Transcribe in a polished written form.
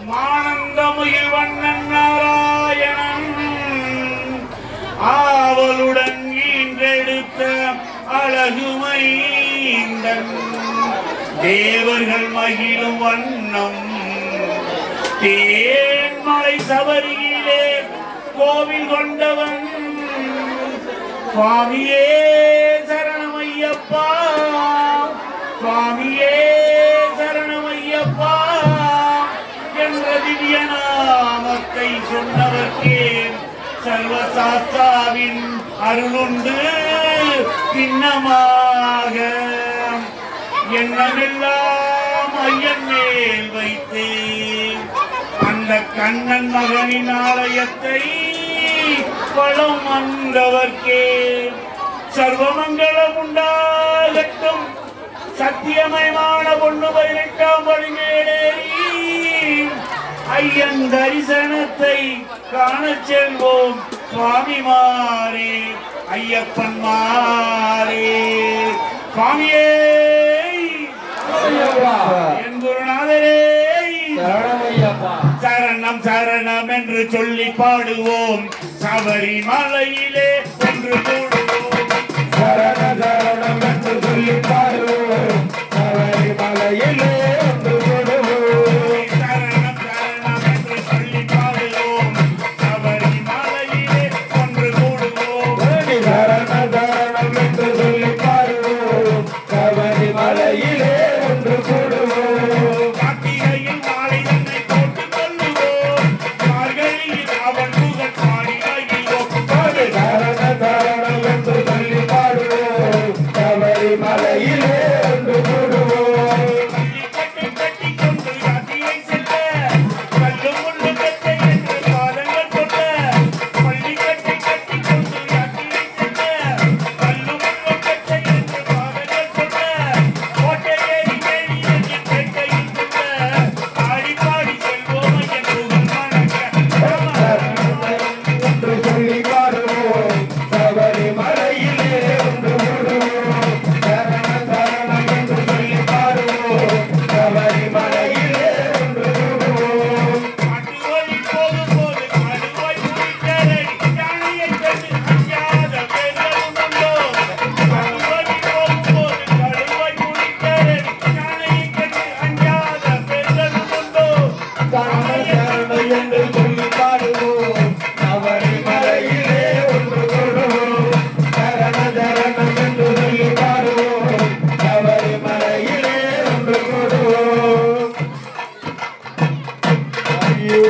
மானந்தமுகில் வண்ணன் நாராயணன் ஆவலுடன் ஈன்றெடுத்த அழகுமைந்தன் தேவர்கள் மகிழும் வண்ணம் தேன்மலை சபரியிலே கோவில் கொண்டவன் சுவாமியே சரணமையப்பா, சுவாமியே சரணமையப்பா என்ற திவ்ய நாமத்தை சொன்னவர்க்கே சர்வசாஸ்தாவின் அருளுண்டு. பின்னமாக எண்ணமெல்லாம் ஐயன் மேல் வைத்து அந்த கண்ணன் மகனின் ஆலயத்தை வளம் வந்தவர்க்கே சர்வமங்கலம் உண்டாகட்டும். சத்தியமயமான பொண்ணு 18ஆம் படி மேலேறி ஐயன் தரிசனத்தை காண செல்வோம். சுவாமிமாரே, ஐயப்பன்மாரே, சுவாமியே என் குருநாதரே சரணம் சரணம் என்று சொல்லி பாடுவோம். சபரிமலையிலே ஒன்று கூடுவோம். சரண சரணம் என்று சொல்லி பாடுவோம். சபரிமலையிலே ஒன்று கூடுவோம். சரணம் சரணம் என்று சொல்லி பாடுவோம். சபரிமலையிலே ஒன்று கூடுவோம். சரண சரணம் என்று சொல்லி பாடுவோம். சபரிமலையிலே ஒன்று கூடுவோம். கார்த்திகையில் மாலை தன்னை போட்டுக் கொள்ளுவோம். மார்கழியில் அவன் புகழ் பாடி மகிழ்வோம். சரண சரணம் என்று சொல்லி பாடுவோம். சபரிமலையிலே ஒன்று கூடுவோம். கட்டி கட்டி கொண்டு யாத்திரை செல்ல கல்லு முள்ளு கட்டை என்று பாதங்கள் கொண்ட பள்ளி கட்டி கட்டி கொண்டு யாத்திரை செல்ல கல்லு முள்ளு கட்டை என்று பாதங்கள் கொண்ட கோட்டை ஏறி மேலி என்று கேட்கையில் கொண்ட ஆடி பாடி செல்வோம் ஐயன் புகழ் வணங்க. என்று சொல்லி பாடுவோம். சபரிமலையிலே ஒன்று கூடுவோம். சரண சரணம் என்று சொல்லி பாடுவோம். சபரிமலையிலே ஒன்று கூடுவோம். காட்டுவழி போகும்போது கடுவாய் குடித்தரடி யானையைக் கண்டு அஞ்சாத பெண்களும் உண்டோ. காட்டுவழி போகும்போது கடுவாய் குடித்தரடி யானையைக் கண்டு அஞ்சாத பெண்களும் உண்டோ. சரண சரணம் என்று சொல்லி பாடுவோம். சபரிமலையிலே ஒன்று கூடுவோம். சரண சரணம் என்று சொல்லி பாடுவோம். சபரிமலையிலே ஒன்று கூடுவோம். ஐயோ